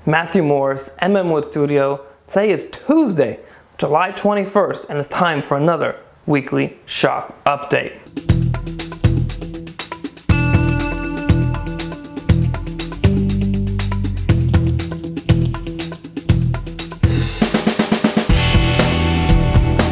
Matthew Morris, Wood Studio. Today is Tuesday, July 21st, and it's time for another weekly shop update.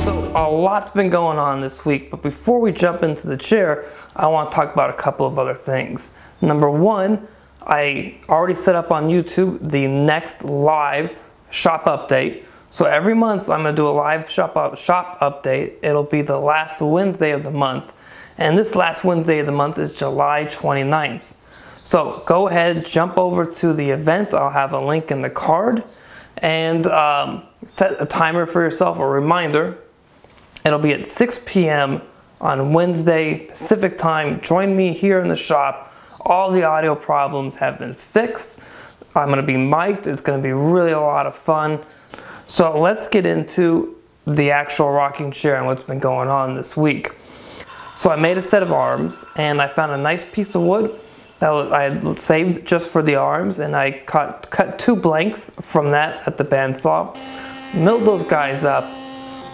So a lot's been going on this week, but before we jump into the chair, I want to talk about a couple of other things. Number one, I already set up on YouTube the next live shop update. So every month I'm going to do a live shop update. It'll be the last Wednesday of the month. And this last Wednesday of the month is July 29th. So go ahead, jump over to the event. I'll have a link in the card. And set a timer for yourself, a reminder. It'll be at 6 p.m. on Wednesday Pacific time. Join me here in the shop. All the audio problems have been fixed. I'm going to be mic'd. It's going to be really a lot of fun. So let's get into the actual rocking chair and what's been going on this week. So I made a set of arms, and I found a nice piece of wood that I had saved just for the arms, and I cut two blanks from that at the bandsaw, milled those guys up,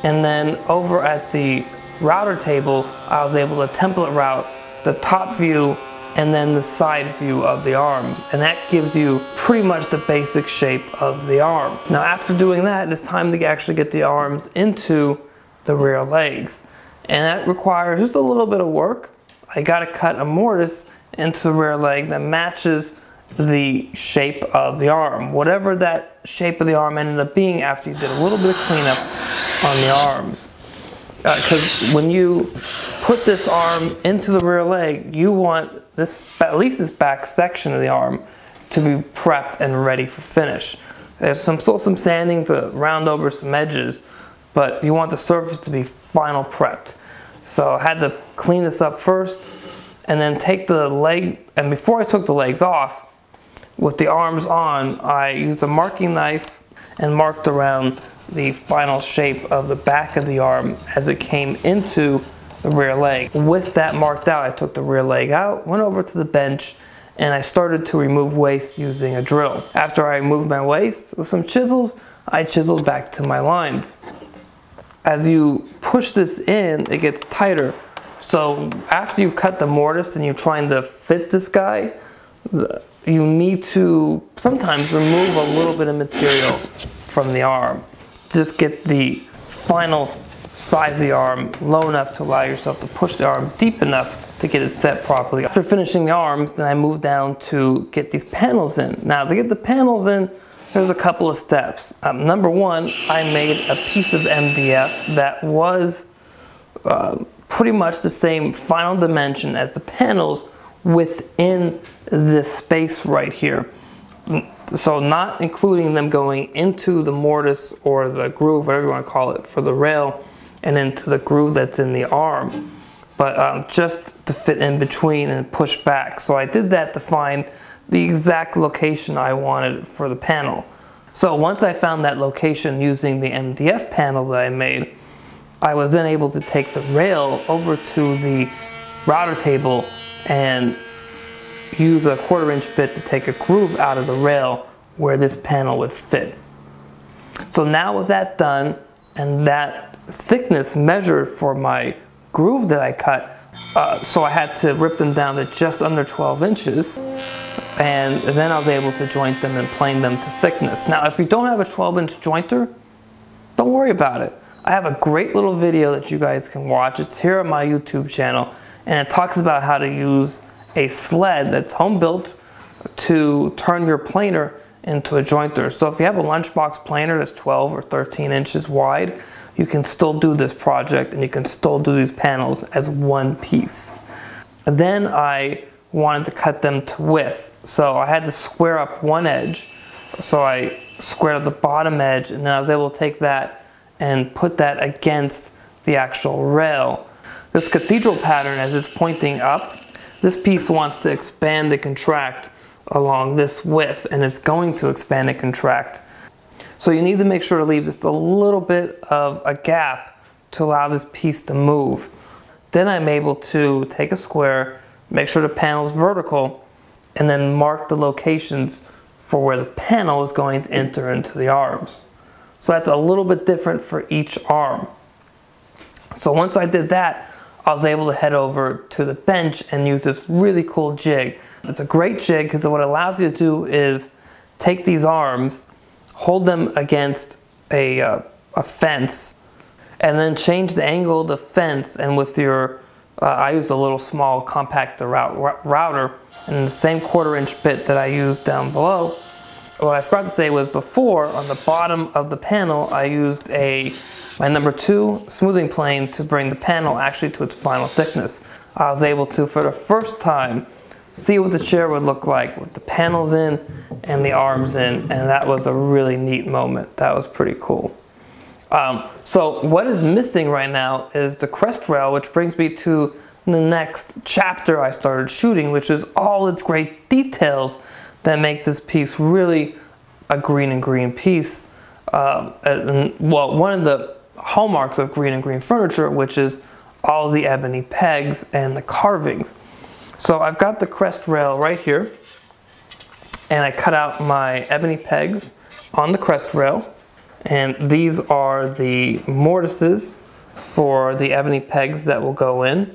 and then over at the router table I was able to template route the top view and then the side view of the arms, and that gives you pretty much the basic shape of the arm. Now after doing that, it's time to actually get the arms into the rear legs, and that requires just a little bit of work. I got to cut a mortise into the rear leg that matches the shape of the arm, whatever that shape of the arm ended up being after you did a little bit of cleanup on the arms. Because when you put this arm into the rear leg, you want this, at least this back section of the arm, to be prepped and ready for finish. There's still some sanding to round over some edges, but you want the surface to be final prepped. So I had to clean this up first, and then take the leg, and before I took the legs off, with the arms on, I used a marking knife and marked around the final shape of the back of the arm as it came into the rear leg. With that marked out, I took the rear leg out, went over to the bench, and I started to remove waste using a drill. After I removed my waste with some chisels, I chiseled back to my lines. As you push this in, it gets tighter. So after you cut the mortise and you're trying to fit this guy, you need to sometimes remove a little bit of material from the arm. Just get the final size of the arm low enough to allow yourself to push the arm deep enough to get it set properly. After finishing the arms, then I moved down to get these panels in. Now to get the panels in, there's a couple of steps. Number one, I made a piece of MDF that was pretty much the same final dimension as the panels within this space right here. So not including them going into the mortise or the groove, whatever you want to call it, for the rail, and into the groove that's in the arm, but just to fit in between and push back. So I did that to find the exact location I wanted for the panel. So once I found that location using the MDF panel that I made, I was then able to take the rail over to the router table and use a 1/4" bit to take a groove out of the rail where this panel would fit. So now with that done and that thickness measured for my groove that I cut, so I had to rip them down to just under 12 inches, and then I was able to joint them and plane them to thickness. Now if you don't have a 12-inch jointer, don't worry about it. I have a great little video that you guys can watch. It's here on my YouTube channel, and it talks about how to use a sled that's home built to turn your planer into a jointer. So if you have a lunchbox planer that's 12 or 13 inches wide, you can still do this project and you can still do these panels as one piece. And then I wanted to cut them to width. So I had to square up one edge. So I squared up the bottom edge, and then I was able to take that and put that against the actual rail. This cathedral pattern, as it's pointing up, this piece wants to expand and contract along this width, and it's going to expand and contract. So you need to make sure to leave just a little bit of a gap to allow this piece to move. Then I'm able to take a square, make sure the panel's vertical, and then mark the locations for where the panel is going to enter into the arms. So that's a little bit different for each arm. So once I did that, I was able to head over to the bench and use this really cool jig. It's a great jig because what it allows you to do is take these arms, hold them against a fence, and then change the angle of the fence, and with your I used a little small compact router and the same 1/4 inch bit that I used down below. What I forgot to say was before, on the bottom of the panel, I used my number 2 smoothing plane to bring the panel actually to its final thickness. I was able to, for the first time, see what the chair would look like with the panels in and the arms in, and that was a really neat moment. That was pretty cool. So what is missing right now is the crest rail, which brings me to the next chapter I started shooting, which is all the great details that make this piece really a green and green piece. Well, one of the hallmarks of green and green furniture, which is all the ebony pegs and the carvings. So I've got the crest rail right here, and I cut out my ebony pegs on the crest rail. And these are the mortises for the ebony pegs that will go in.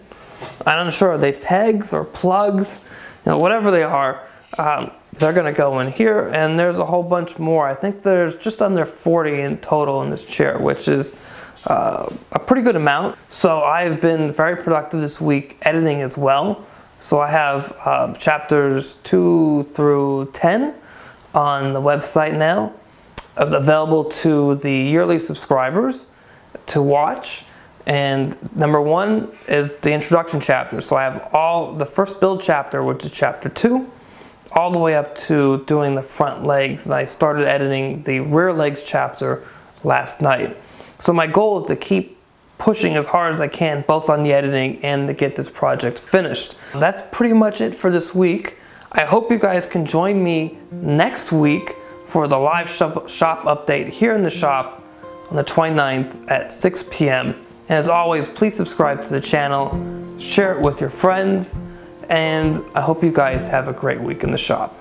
I'm not sure, are they pegs or plugs? You know, whatever they are, they're gonna go in here, and there's a whole bunch more. I think there's just under 40 in total in this chair, which is a pretty good amount. So I've been very productive this week editing as well. So I have chapters 2 through 10 on the website now, available to the yearly subscribers to watch. And number 1 is the introduction chapter. So I have all the first build chapter, which is chapter 2, all the way up to doing the front legs. And I started editing the rear legs chapter last night. So my goal is to keep pushing as hard as I can, both on the editing and to get this project finished. That's pretty much it for this week. I hope you guys can join me next week for the live shop update here in the shop on the 29th at 6 p.m. And as always, please subscribe to the channel, share it with your friends, and I hope you guys have a great week in the shop.